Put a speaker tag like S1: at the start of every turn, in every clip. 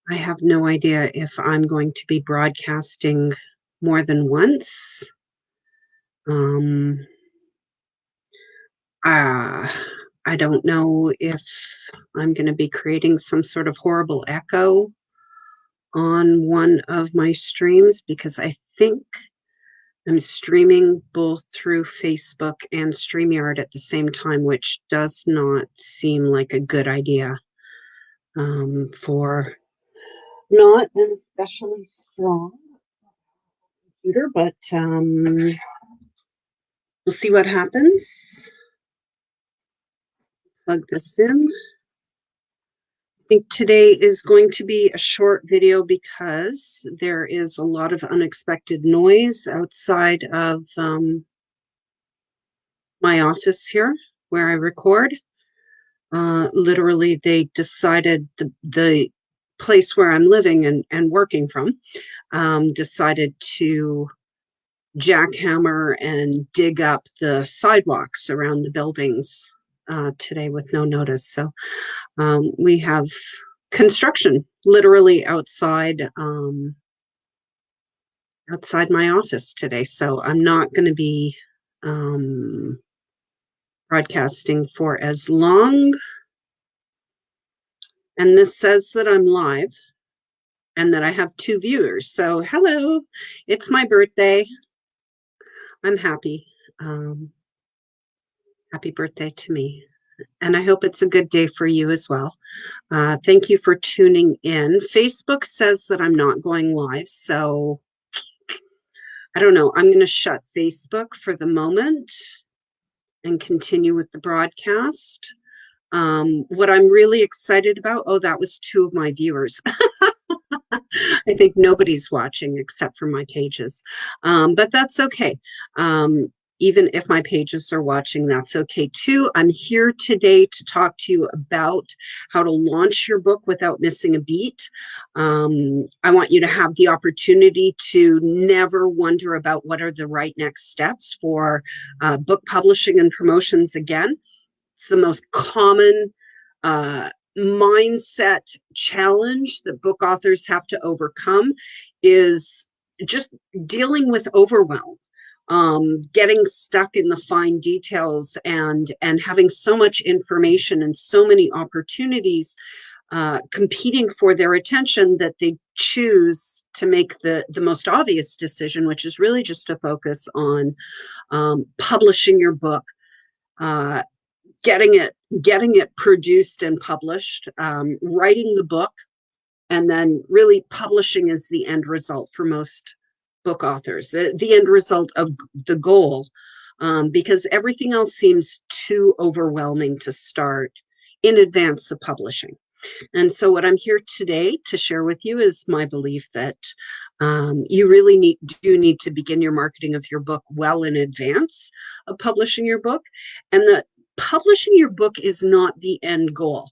S1: I have no idea if I'm going to be broadcasting more than once. Um, uh, I don't know if I'm going to be creating some sort of horrible echo on one of my streams because I think I'm streaming both through Facebook and StreamYard at the same time, which does not seem like a good idea for not an especially strong computer, but we'll see what happens. Plug this in. I think today is going to be a short video because there is a lot of unexpected noise outside of my office here where I record. Literally, they decided the place where I'm living and working from decided to jackhammer and dig up the sidewalks around the buildings today with no notice. So we have construction literally outside outside my office today. So I'm not going to be broadcasting for as long. And this says that I'm live and that I have 2 viewers. So hello, it's my birthday. I'm happy. Happy birthday to me. And I hope it's a good day for you as well. Thank you for tuning in. Facebook says that I'm not going live, so I don't know. I'm going to shut Facebook for the moment and continue with the broadcast. What I'm really excited about, oh, that was 2 of my viewers. I think nobody's watching except for my pages, but that's okay. Even if my pages are watching, that's okay too. I'm here today to talk to you about how to launch your book without missing a beat. I want you to have the opportunity to never wonder about what are the right next steps for book publishing and promotions again. It's the most common mindset challenge that book authors have to overcome is just dealing with overwhelm, getting stuck in the fine details and having so much information and so many opportunities competing for their attention that they choose to make the most obvious decision, which is really just to focus on publishing your book, getting it produced and published, writing the book, and then really publishing is the end result for most book authors, the end result of the goal, because everything else seems too overwhelming to start in advance of publishing. And so what I'm here today to share with you is my belief that you really do need to begin your marketing of your book well in advance of publishing your book, and that publishing your book is not the end goal.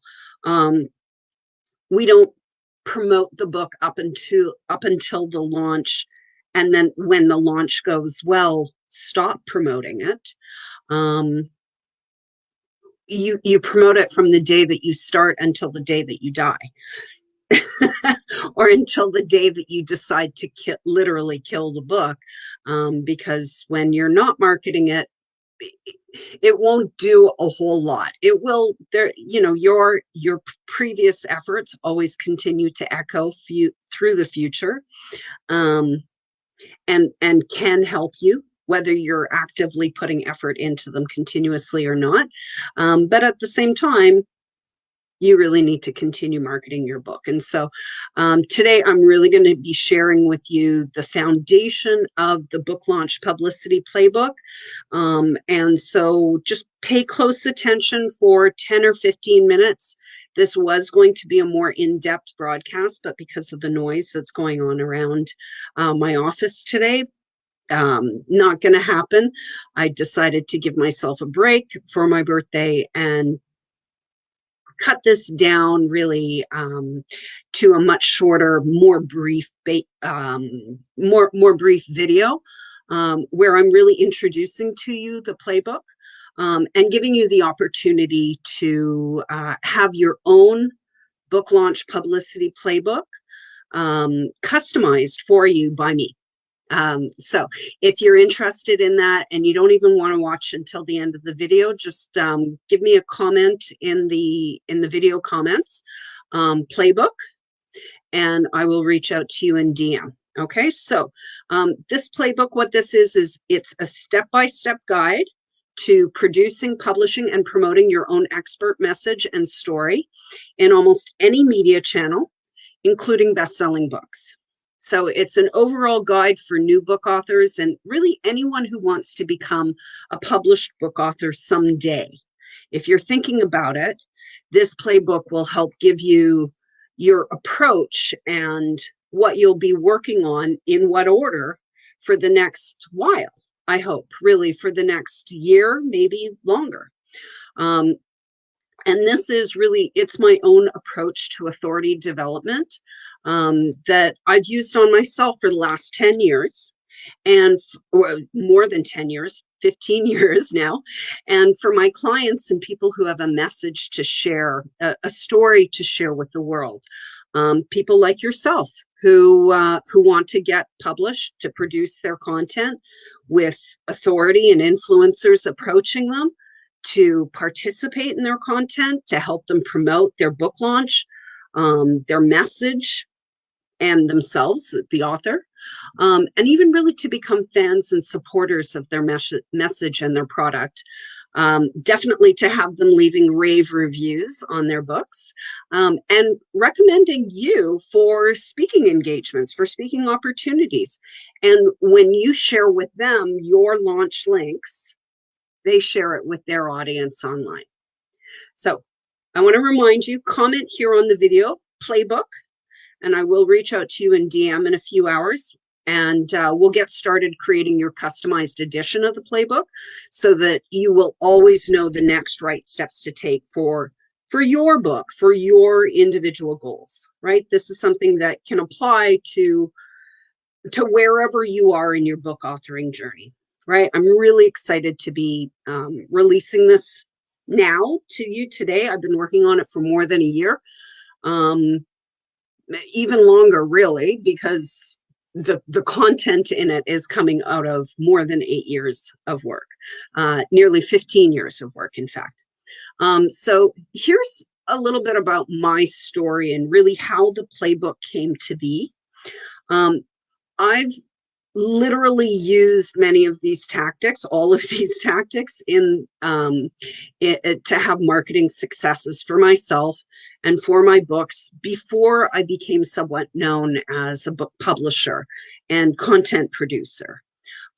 S1: We don't promote the book up until the launch, and then when the launch goes well, stop promoting it. You promote it from the day that you start until the day that you die. Or until the day that you decide to literally kill the book, because when you're not marketing it, it won't do a whole lot. It will, your previous efforts always continue to echo through the future, and can help you, whether you're actively putting effort into them continuously or not. But at the same time, you really need to continue marketing your book. And so today I'm really going to be sharing with you the foundation of the book launch publicity playbook. And so just pay close attention for 10 or 15 minutes. This was going to be a more in-depth broadcast, but because of the noise that's going on around my office today, not going to happen. I decided to give myself a break for my birthday and cut this down really to a much shorter, more brief video, where I'm really introducing to you the playbook, and giving you the opportunity to have your own book launch publicity playbook, customized for you by me. So if you're interested in that and you don't even want to watch until the end of the video, just give me a comment in the video comments, Playbook, and I will reach out to you in DM. Okay, so this playbook, what this is it's a step-by-step guide to producing, publishing, and promoting your own expert message and story in almost any media channel, including best-selling books. So it's an overall guide for new book authors and really anyone who wants to become a published book author someday. If you're thinking about it, this playbook will help give you your approach and what you'll be working on in what order for the next while, I hope, really for the next year, maybe longer. And this is really, it's my own approach to authority development that I've used on myself for the last 10 years and more than 10 years, 15 years now. And for my clients and people who have a message to share, a story to share with the world, people like yourself who want to get published, to produce their content with authority and influencers approaching them to participate in their content, to help them promote their book launch, their message, and themselves, the author, and even really to become fans and supporters of their message and their product. Definitely to have them leaving rave reviews on their books, and recommending you for speaking engagements, for speaking opportunities. And when you share with them your launch links, they share it with their audience online. So I want to remind you, comment here on the video, Playbook, and I will reach out to you in DM in a few hours, and we'll get started creating your customized edition of the playbook so that you will always know the next right steps to take for your book, for your individual goals, right? This is something that can apply to wherever you are in your book authoring journey, right? I'm really excited to be releasing this now to you today. I've been working on it for more than a year. Even longer, really, because the content in it is coming out of more than 8 years of work, nearly 15 years of work, in fact. So here's a little bit about my story and really how the playbook came to be. I've literally used many of these tactics, all of these tactics to have marketing successes for myself and for my books before I became somewhat known as a book publisher and content producer.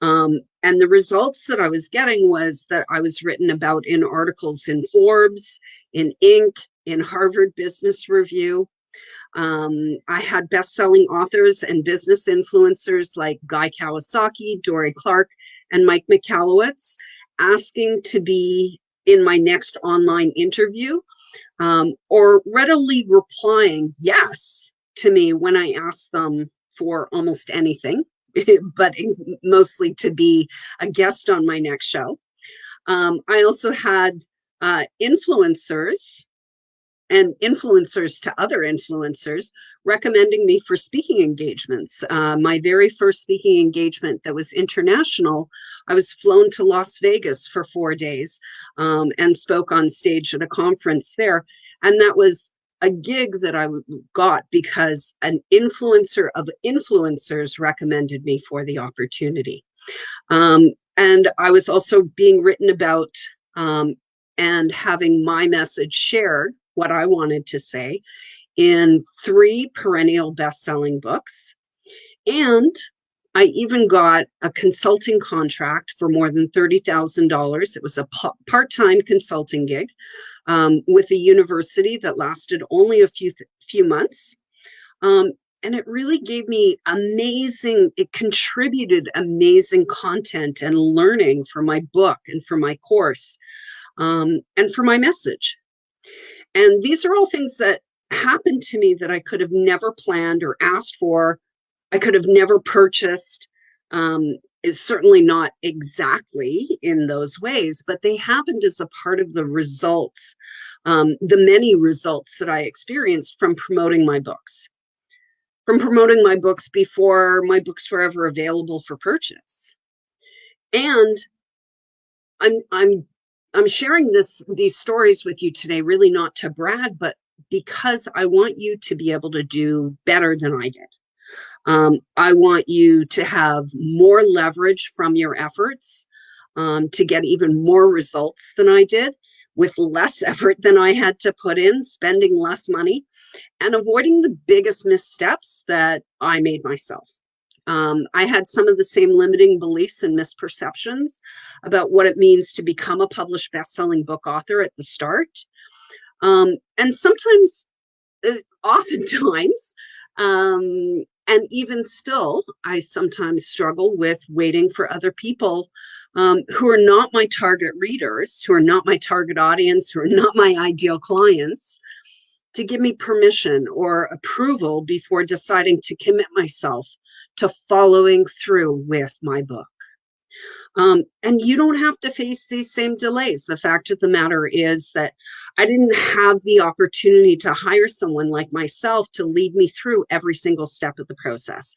S1: And the results that I was getting was that I was written about in articles in Forbes, in Inc., in Harvard Business Review. I had best-selling authors and business influencers like Guy Kawasaki, Dory Clark, and Mike Michalowicz asking to be in my next online interview, or readily replying yes to me when I asked them for almost anything, but mostly to be a guest on my next show. I also had influencers and influencers to other influencers recommending me for speaking engagements. My very first speaking engagement that was international, I was flown to Las Vegas for 4 days and spoke on stage at a conference there. And that was a gig that I got because an influencer of influencers recommended me for the opportunity. And I was also being written about and having my message shared, what I wanted to say, in 3 perennial best-selling books. And I even got a consulting contract for more than $30,000. It was a part-time consulting gig with a university that lasted only a few months. And it really gave me it contributed amazing content and learning for my book and for my course and for my message. And these are all things that happened to me that I could have never planned or asked for. I could have never purchased. It's certainly not exactly in those ways, but they happened as a part of the results, the many results that I experienced from promoting my books. from promoting my books before my books were ever available for purchase. And I'm sharing these stories with you today, really not to brag, but because I want you to be able to do better than I did. I want you to have more leverage from your efforts, to get even more results than I did, with less effort than I had to put in, spending less money, and avoiding the biggest missteps that I made myself. I had some of the same limiting beliefs and misperceptions about what it means to become a published best-selling book author at the start. And sometimes, oftentimes, and even still, I sometimes struggle with waiting for other people who are not my target readers, who are not my target audience, who are not my ideal clients, to give me permission or approval before deciding to commit myself to following through with my book. And you don't have to face these same delays. The fact of the matter is that I didn't have the opportunity to hire someone like myself to lead me through every single step of the process.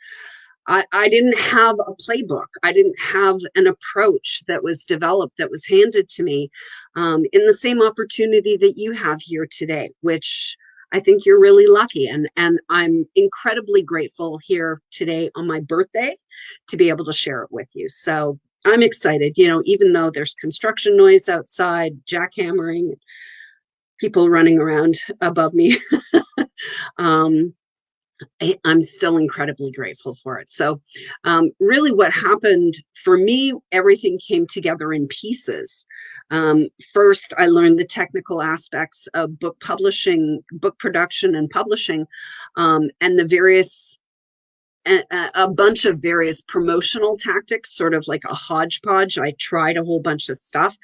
S1: I didn't have a playbook. I didn't have an approach that was developed, that was handed to me, in the same opportunity that you have here today, which I think you're really lucky. And I'm incredibly grateful here today on my birthday to be able to share it with you. So I'm excited, even though there's construction noise outside, jackhammering, people running around above me. I'm still incredibly grateful for it. So really what happened for me, everything came together in pieces. First, I learned the technical aspects of book publishing, book production and publishing, and the various a bunch of various promotional tactics, sort of like a hodgepodge. I tried a whole bunch of stuff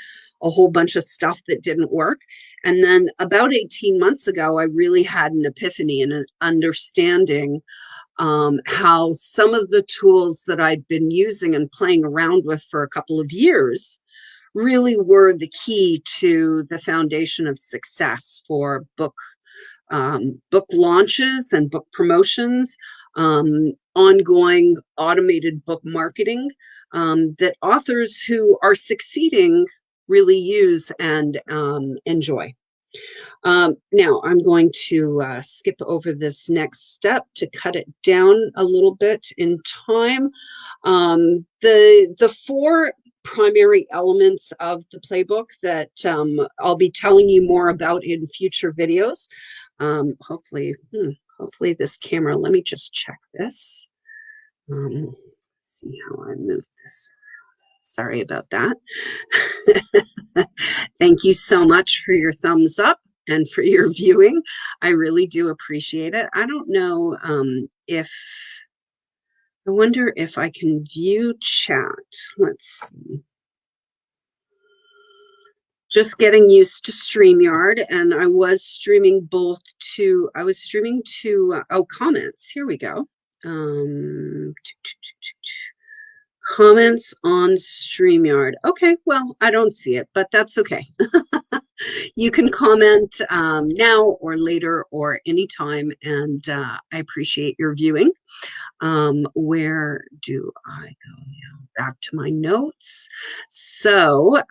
S1: that didn't work. And then about 18 months ago, I really had an epiphany and an understanding how some of the tools that I'd been using and playing around with for a couple of years really were the key to the foundation of success for book launches and book promotions, ongoing automated book marketing, that authors who are succeeding really use and enjoy. Now I'm going to skip over this next step to cut it down a little bit in time. The four primary elements of the playbook that I'll be telling you more about in future videos. Hopefully this camera, let me just check this. See how I move this. Sorry about that. Thank you so much for your thumbs up and for your viewing. I really do appreciate it. I don't know I wonder if I can view chat. Let's see. Just getting used to StreamYard, and I was streaming comments. Here we go. Comments on StreamYard. Okay, well, I don't see it, but that's okay. You can comment now or later or anytime, and I appreciate your viewing. Where do I go now? Back to my notes. So,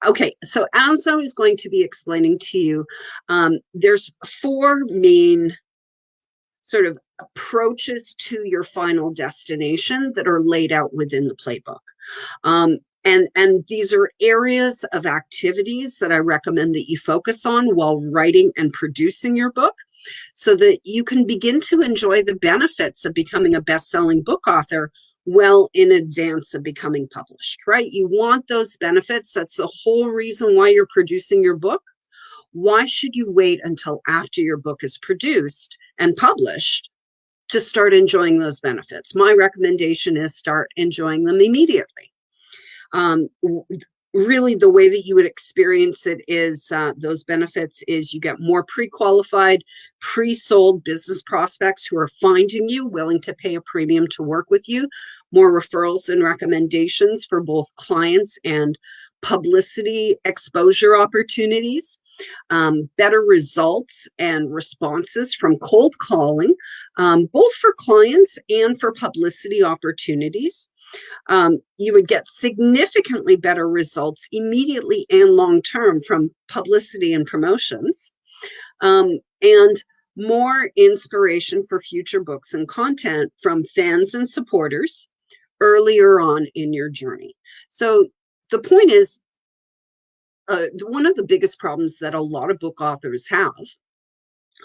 S1: okay, so as I was going to be explaining to you, there's four main sort of approaches to your final destination that are laid out within the playbook. And these are areas of activities that I recommend that you focus on while writing and producing your book, so that you can begin to enjoy the benefits of becoming a best-selling book author well in advance of becoming published, right? You want those benefits. That's the whole reason why you're producing your book. Why should you wait until after your book is produced and published to start enjoying those benefits? My recommendation is start enjoying them immediately. Really, the way that you would experience it is those benefits is you get more pre-qualified, pre-sold business prospects who are finding you, willing to pay a premium to work with you, more referrals and recommendations for both clients and publicity exposure opportunities. better results and responses from cold calling, both for clients and for publicity opportunities. You would get significantly better results immediately and long term from publicity and promotions, and more inspiration for future books and content from fans and supporters earlier on in your journey. So the point is, one of the biggest problems that a lot of book authors have,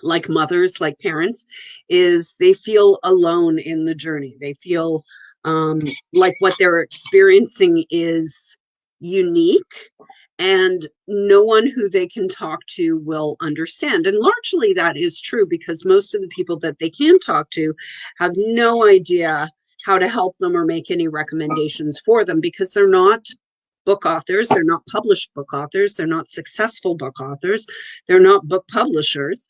S1: like mothers, like parents, is they feel alone in the journey. They feel like what they're experiencing is unique and no one who they can talk to will understand. And largely that is true, because most of the people that they can talk to have no idea how to help them or make any recommendations for them, because they're not book authors, they're not published book authors, they're not successful book authors, they're not book publishers.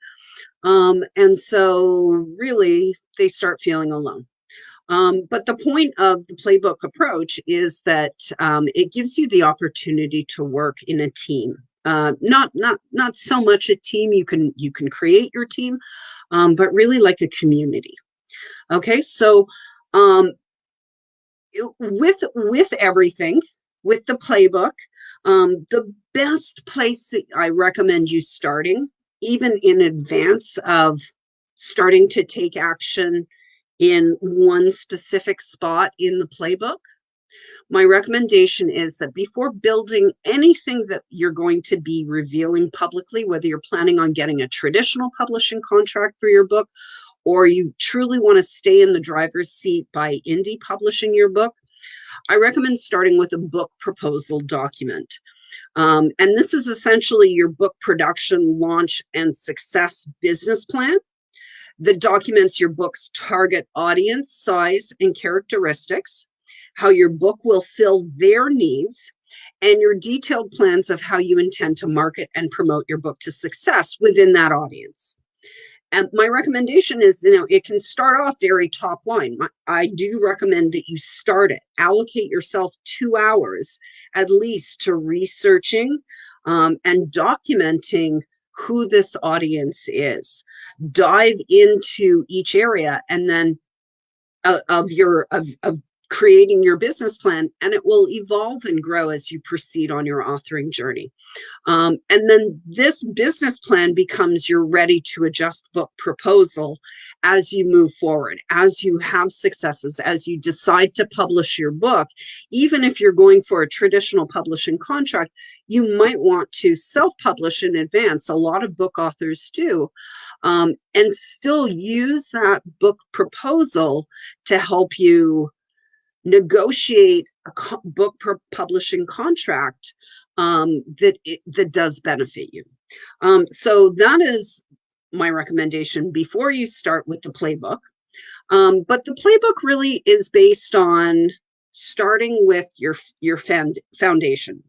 S1: And so really they start feeling alone. But the point of the playbook approach is that it gives you the opportunity to work in a team. Not so much a team. You can create your team, but really like a community. Okay, so with everything, with the playbook, the best place that I recommend you starting, even in advance of starting to take action in one specific spot in the playbook, my recommendation is that before building anything that you're going to be revealing publicly, whether you're planning on getting a traditional publishing contract for your book, or you truly want to stay in the driver's seat by indie publishing your book, I recommend starting with a book proposal document. And this is essentially your book production, launch, and success business plan that documents your book's target audience, size, and characteristics, how your book will fill their needs, and your detailed plans of how you intend to market and promote your book to success within that audience. And my recommendation is, it can start off very top line. I do recommend that you start it. Allocate yourself 2 hours at least to researching and documenting who this audience is. Dive into each area and then of creating your business plan, and it will evolve and grow as you proceed on your authoring journey. And then this business plan becomes your ready to adjust book proposal as you move forward, as you have successes, as you decide to publish your book. Even if you're going for a traditional publishing contract, you might want to self-publish in advance. A lot of book authors do, and still use that book proposal to help you negotiate a book publishing contract that does benefit you. So that is my recommendation before you start with the playbook. But the playbook really is based on starting with your foundation,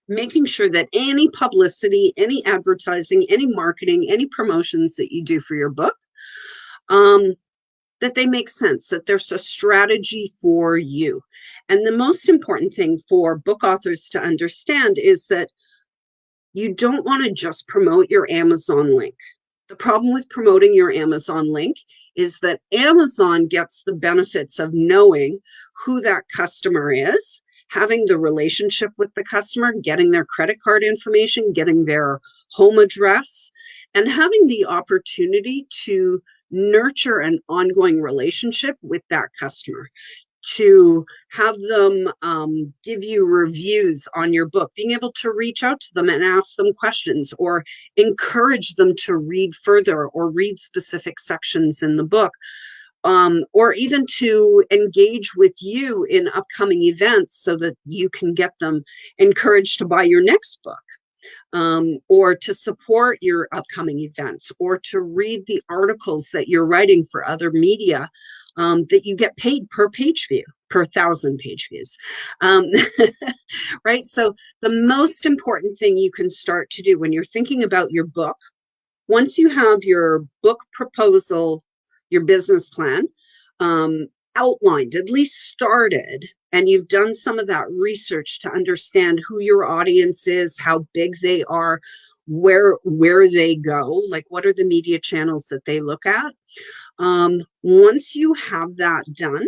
S1: making sure that any publicity, any advertising, any marketing, any promotions that you do for your book, that they make sense, that there's a strategy for you. And the most important thing for book authors to understand is that you don't want to just promote your Amazon link. The problem with promoting your Amazon link is that Amazon gets the benefits of knowing who that customer is, having the relationship with the customer, getting their credit card information, getting their home address, and having the opportunity to nurture an ongoing relationship with that customer, to have them give you reviews on your book, being able to reach out to them and ask them questions, or encourage them to read further or read specific sections in the book, or even to engage with you in upcoming events so that you can get them encouraged to buy your next book. Or to support your upcoming events, or to read the articles that you're writing for other media that you get paid per page view, per 1,000 page views. Right? So the most important thing you can start to do when you're thinking about your book, once you have your book proposal, your business plan outlined, at least started, and you've done some of that research to understand who your audience is, how big they are, where they go, like what are the media channels that they look at. Once you have that done,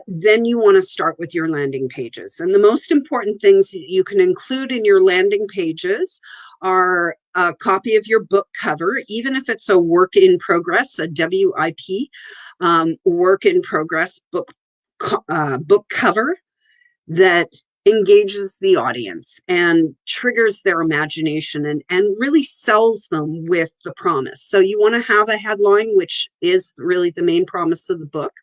S1: then you want to start with your landing pages. And the most important things you can include in your landing pages are a copy of your book cover, even if it's a work in progress, a WIP, work in progress book cover that engages the audience and triggers their imagination and really sells them with the promise. So you want to have a headline, which is really the main promise of the book,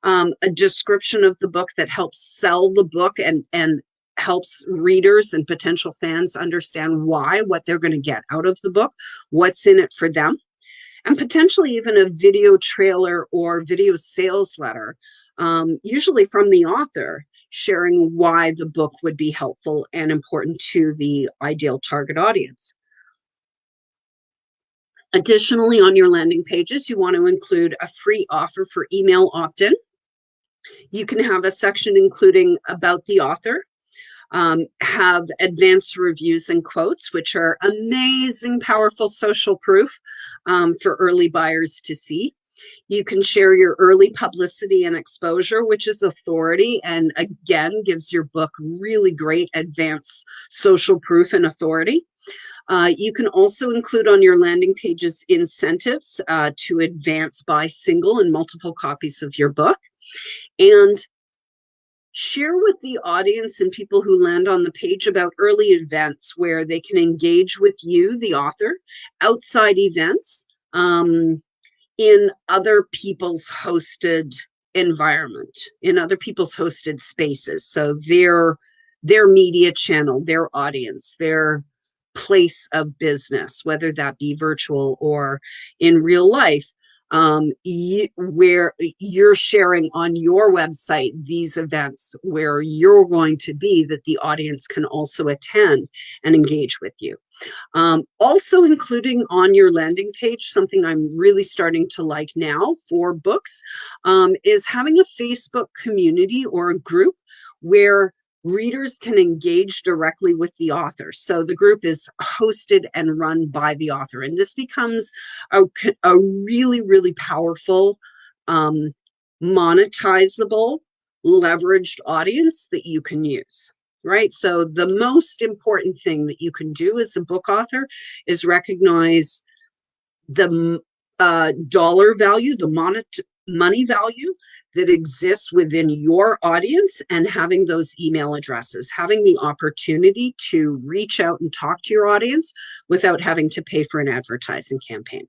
S1: a description of the book that helps sell the book and helps readers and potential fans understand what they're going to get out of the book, what's in it for them, and potentially even a video trailer or video sales letter, usually from the author, sharing why the book would be helpful and important to the ideal target audience. Additionally, on your landing pages, you want to include a free offer for email opt-in. You can have a section including about the author, have advanced reviews and quotes, which are amazing, powerful social proof for early buyers to see. You can share your early publicity and exposure, which is authority, and again, gives your book really great advanced social proof and authority. You can also include on your landing pages incentives to advance buy single and multiple copies of your book. And share with the audience and people who land on the page about early events where they can engage with you, the author, outside events, in other people's hosted environment, in other people's hosted spaces. So their media channel, their audience, their place of business, whether that be virtual or in real life, where you're sharing on your website these events where you're going to be, that the audience can also attend and engage with you. Also including on your landing page, something I'm really starting to like now for books, is having a Facebook community or a group where readers can engage directly with the author. So the group is hosted and run by the author. And this becomes a really, really powerful, monetizable, leveraged audience that you can use. Right. So the most important thing that you can do as a book author is recognize the dollar value, the money value that exists within your audience, and having those email addresses, having the opportunity to reach out and talk to your audience without having to pay for an advertising campaign.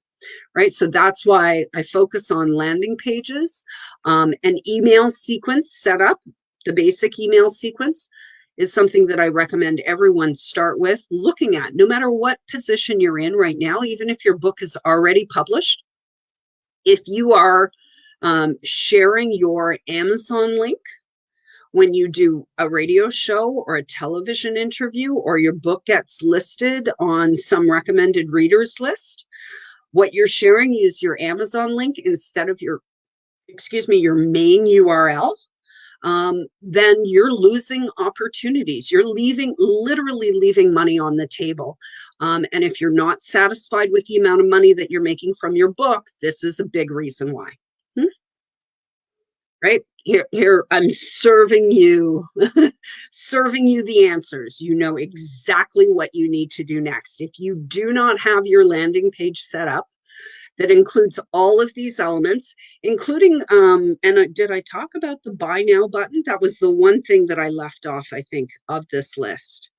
S1: Right. So that's why I focus on landing pages, an email sequence set up. The basic email sequence is something that I recommend everyone start with looking at, no matter what position you're in right now, even if your book is already published. If you are sharing your Amazon link when you do a radio show or a television interview, or your book gets listed on some recommended readers list, what you're sharing is your Amazon link instead of your main URL. Then you're losing opportunities. You're literally leaving money on the table. And if you're not satisfied with the amount of money that you're making from your book, this is a big reason why. Right? Here, I'm serving you, serving you the answers. You know exactly what you need to do next. If you do not have your landing page set up that includes all of these elements, including, did I talk about the buy now button? That was the one thing that I left off, I think, of this list.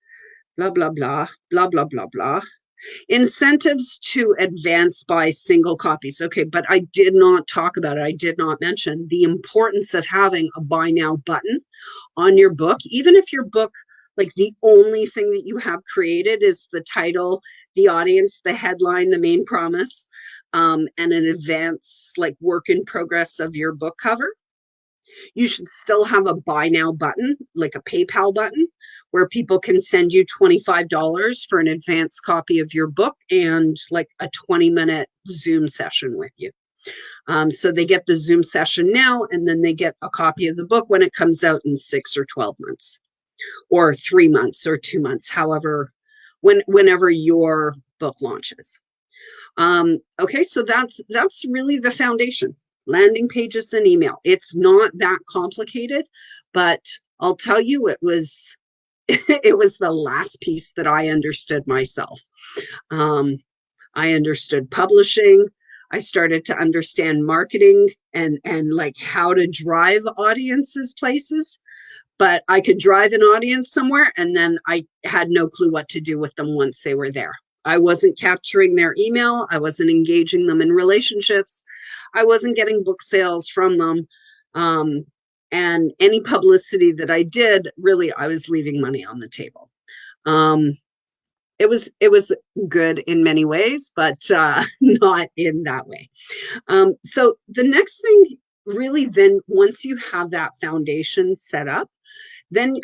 S1: Blah, blah, blah, blah, blah, blah, blah. Incentives to advance buy single copies. Okay, but I did not talk about it. I did not mention the importance of having a buy now button on your book, even if your book, like the only thing that you have created is the title, the audience, the headline, the main promise, and an advance, like work in progress of your book cover. You should still have a buy now button, like a PayPal button, where people can send you $25 for an advanced copy of your book and like a 20-minute Zoom session with you. So they get the Zoom session now, and then they get a copy of the book when it comes out in 6 or 12 months, or 3 months or 2 months, however whenever your book launches. Okay, so that's really the foundation. Landing pages and email. It's not that complicated, but I'll tell you, it was it was the last piece that I understood myself. I understood publishing. I started to understand marketing and like how to drive audiences places, but I could drive an audience somewhere and then I had no clue what to do with them once they were there. I wasn't capturing their email. I wasn't engaging them in relationships. I wasn't getting book sales from them. And any publicity that I did, really, I was leaving money on the table. It was good in many ways, but not in that way. So the next thing, really, then once you have that foundation set up, then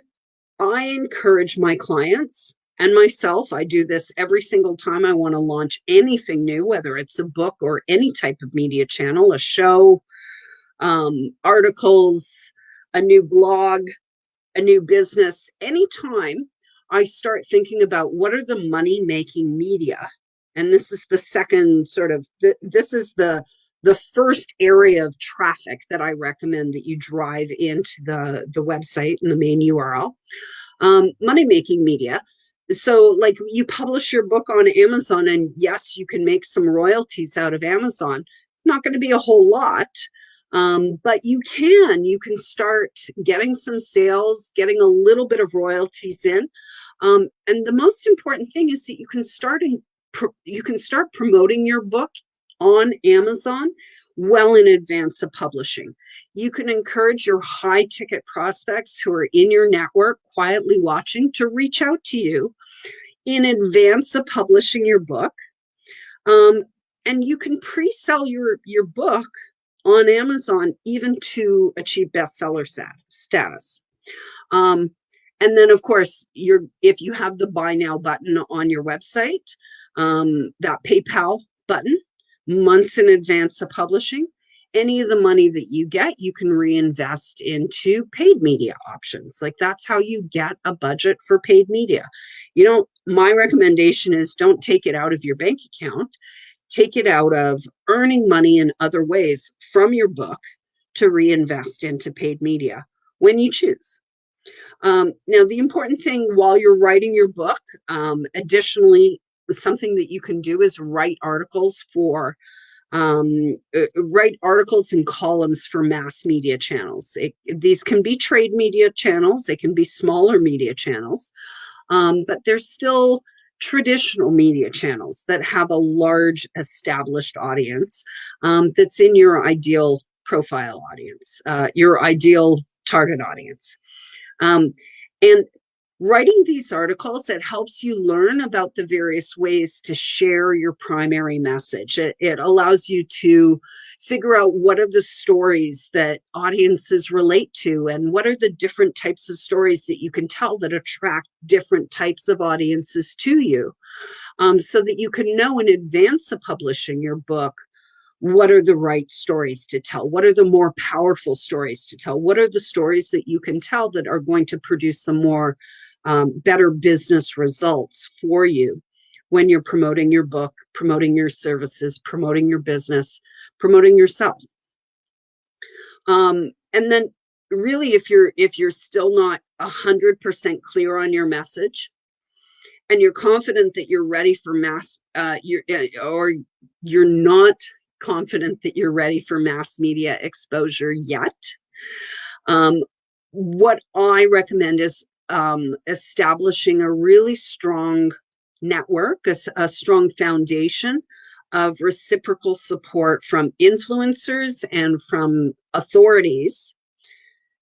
S1: I encourage my clients and myself. I do this every single time I want to launch anything new, whether it's a book or any type of media channel, a show, articles, a new blog, a new business. Anytime I start thinking about what are the money-making media, and this is the second sort of, this is the first area of traffic that I recommend that you drive into the website and the main URL. Money-making media. So like you publish your book on Amazon, and yes, you can make some royalties out of Amazon. Not going to be a whole lot, but you can start getting some sales, getting a little bit of royalties in. And the most important thing is that you can start promoting your book on Amazon well in advance of publishing. You can encourage your high ticket prospects who are in your network quietly watching to reach out to you in advance of publishing your book. And you can pre-sell your book on Amazon even to achieve bestseller status. And then, of course, if you have the buy now button on your website, that PayPal button, months in advance of publishing, any of the money that you get, you can reinvest into paid media options. Like that's how you get a budget for paid media. My recommendation is don't take it out of your bank account. Take it out of earning money in other ways from your book to reinvest into paid media when you choose. Now, the important thing while you're writing your book, additionally, something that you can do is write articles and columns for mass media channels. These can be trade media channels. They can be smaller media channels, but there's still traditional media channels that have a large established audience that's in your ideal profile audience, your ideal target audience. And writing these articles, it helps you learn about the various ways to share your primary message. It allows you to figure out what are the stories that audiences relate to, and what are the different types of stories that you can tell that attract different types of audiences to you, so that you can know in advance of publishing your book what are the right stories to tell? What are the more powerful stories to tell? What are the stories that you can tell that are going to produce some more better business results for you when you're promoting your book, promoting your services, promoting your business, promoting yourself? And then really, if you're still not 100% clear on your message, and you're confident that you're ready for mass, or you're not confident that you're ready for mass media exposure yet, what I recommend is establishing a really strong network, a strong foundation of reciprocal support from influencers and from authorities.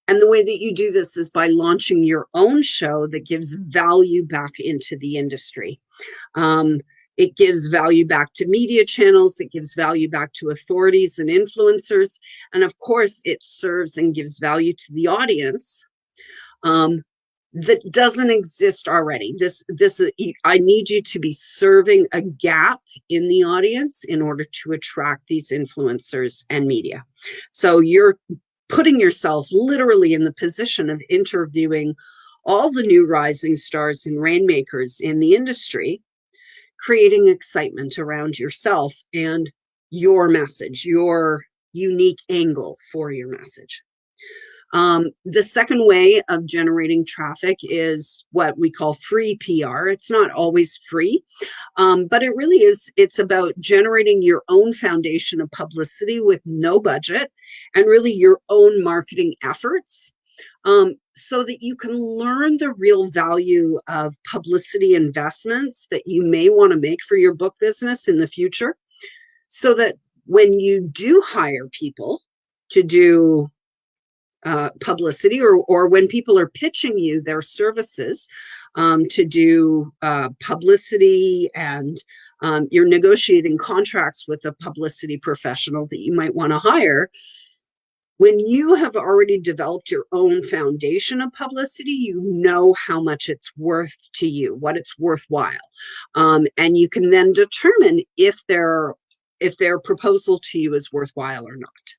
S1: And the way that you do this is by launching your own show that gives value back into the industry. It gives value back to media channels. It gives value back to authorities and influencers. And of course, it serves and gives value to the audience that doesn't exist already. I need you to be serving a gap in the audience in order to attract these influencers and media. So you're putting yourself literally in the position of interviewing all the new rising stars and rainmakers in the industry, creating excitement around yourself and your message, your unique angle for your message. The second way of generating traffic is what we call free PR. It's not always free, but it really is. It's about generating your own foundation of publicity with no budget and really your own marketing efforts, so that you can learn the real value of publicity investments that you may want to make for your book business in the future, so that when you do hire people to do publicity, or when people are pitching you their services to do publicity, and you're negotiating contracts with a publicity professional that you might want to hire, when you have already developed your own foundation of publicity, you know how much it's worth to you, what it's worthwhile. And you can then determine if their proposal to you is worthwhile or not.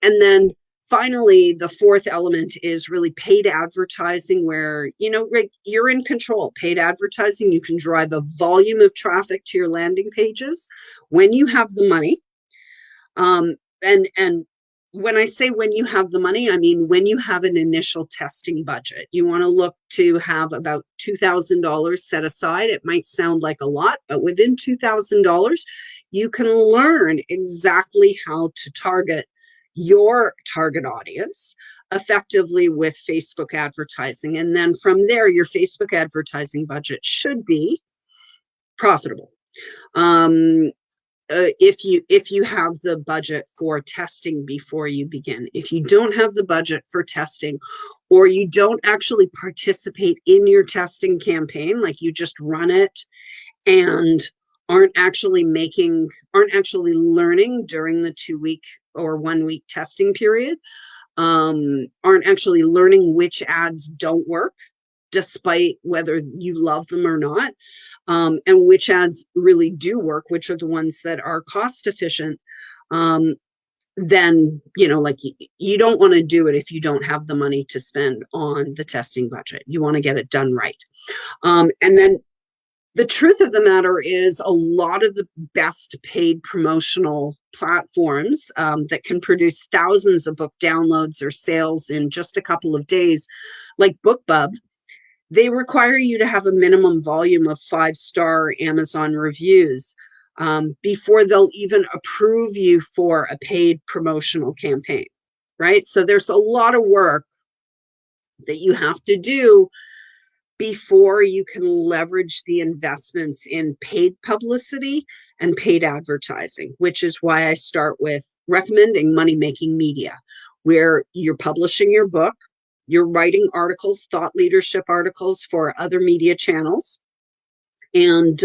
S1: And then finally, the fourth element is really paid advertising, where, you're in control. Paid advertising, you can drive a volume of traffic to your landing pages when you have the money. And when I say when you have the money, I mean when you have an initial testing budget. You want to look to have about $2,000 set aside. It might sound like a lot, but within $2,000, you can learn exactly how to target your target audience effectively with Facebook advertising. And then from there, your Facebook advertising budget should be profitable. If you have the budget for testing before you begin. If you don't have the budget for testing, or you don't actually participate in your testing campaign, like you just run it and aren't actually learning during the 2-week or 1-week testing period, aren't actually learning which ads don't work, despite whether you love them or not, and which ads really do work, which are the ones that are cost efficient, then, you don't want to do it if you don't have the money to spend on the testing budget. You want to get it done right. And then the truth of the matter is, a lot of the best paid promotional platforms that can produce thousands of book downloads or sales in just a couple of days, like BookBub, they require you to have a minimum volume of 5-star Amazon reviews before they'll even approve you for a paid promotional campaign, right? So there's a lot of work that you have to do before you can leverage the investments in paid publicity and paid advertising, which is why I start with recommending money-making media, where you're publishing your book, you're writing articles, thought leadership articles for other media channels, and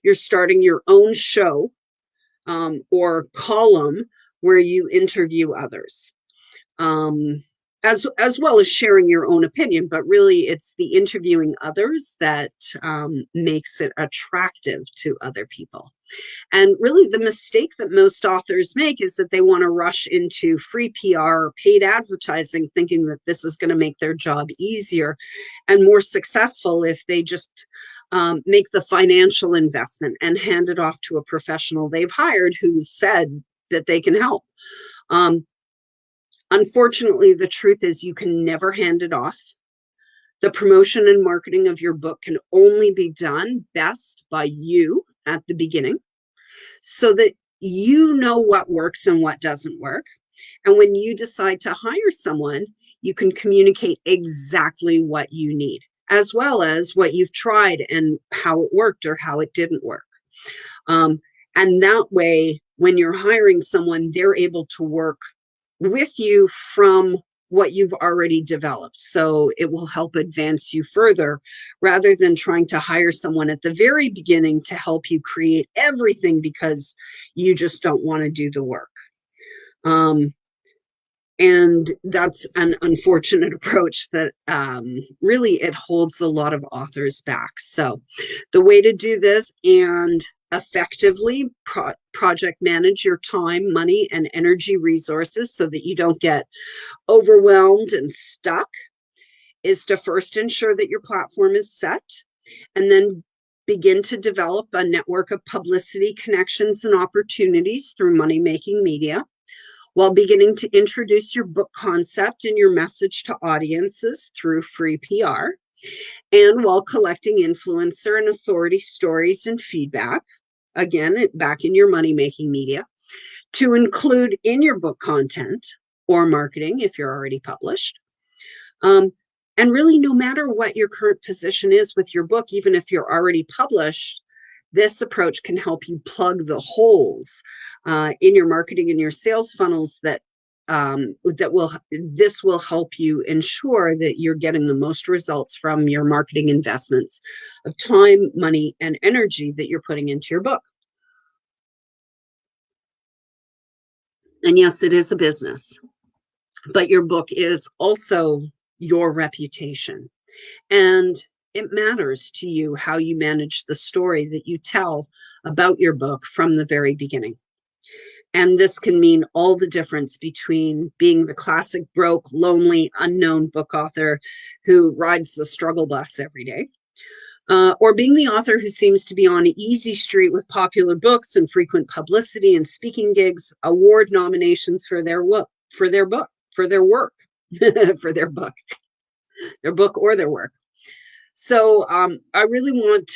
S1: you're starting your own show or column where you interview others. As well as sharing your own opinion, but really it's the interviewing others that makes it attractive to other people. And really the mistake that most authors make is that they want to rush into free PR or paid advertising, thinking that this is going to make their job easier and more successful if they just make the financial investment and hand it off to a professional they've hired who said that they can help. Unfortunately, the truth is you can never hand it off. The promotion and marketing of your book can only be done best by you at the beginning, so that you know what works and what doesn't work. And when you decide to hire someone, you can communicate exactly what you need, as well as what you've tried and how it worked or how it didn't work. And that way, when you're hiring someone, they're able to work with you from what you've already developed. So it will help advance you further, rather than trying to hire someone at the very beginning to help you create everything because you just don't want to do the work. And that's an unfortunate approach that really it holds a lot of authors back. So the way to do this and effectively project manage your time, money, and energy resources so that you don't get overwhelmed and stuck is to first ensure that your platform is set, and then begin to develop a network of publicity connections and opportunities through money-making media, while beginning to introduce your book concept and your message to audiences through free PR, and while collecting influencer and authority stories and feedback, again, back in your money-making media, to include in your book content or marketing if you're already published. And really, no matter what your current position is with your book, even if you're already published, this approach can help you plug the holes in your marketing and your sales funnels this will help you ensure that you're getting the most results from your marketing investments of time, money, and energy that you're putting into your book. And yes, it is a business, but your book is also your reputation. And it matters to you how you manage the story that you tell about your book from the very beginning. And this can mean all the difference between being the classic broke, lonely, unknown book author who rides the struggle bus every day, or being the author who seems to be on an easy street with popular books and frequent publicity and speaking gigs, award nominations for their work, for their book, for their book or their work. So I really want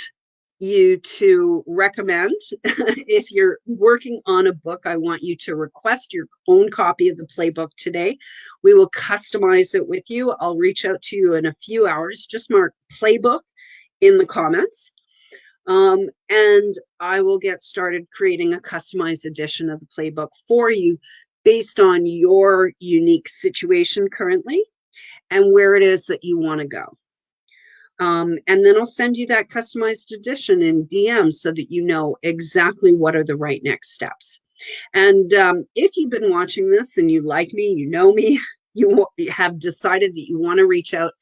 S1: you to recommend, if you're working on a book, I want you to request your own copy of the Playbook today. We will customize it with you. I'll reach out to you in a few hours. Just mark Playbook in the comments. And I will get started creating a customized edition of the Playbook for you based on your unique situation currently and where it is that you want to go. And then I'll send you that customized edition in DM so that you know exactly what are the right next steps. And if you've been watching this and you like me, you know me, you have decided that you want to reach out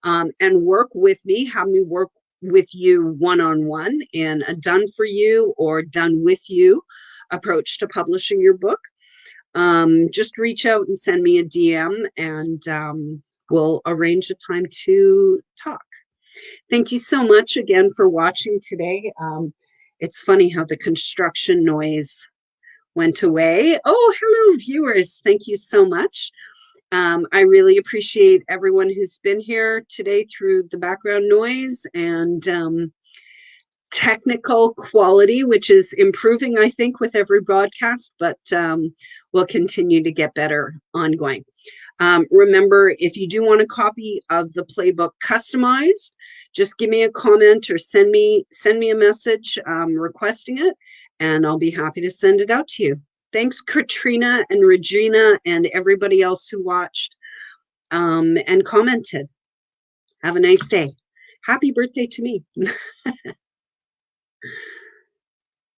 S1: and work with me, have me work with you one-on-one in a done for you or done with you approach to publishing your book, just reach out and send me a DM, and we'll arrange a time to talk. Thank you so much again for watching today. It's funny how the construction noise went away. Oh, hello, viewers. Thank you so much. I really appreciate everyone who's been here today through the background noise and technical quality, which is improving, I think, with every broadcast, but will continue to get better ongoing. Remember, if you do want a copy of the Playbook customized, just give me a comment or send me a message requesting it, and I'll be happy to send it out to you. Thanks, Katrina and Regina and everybody else who watched and commented. Have a nice day. Happy birthday to me.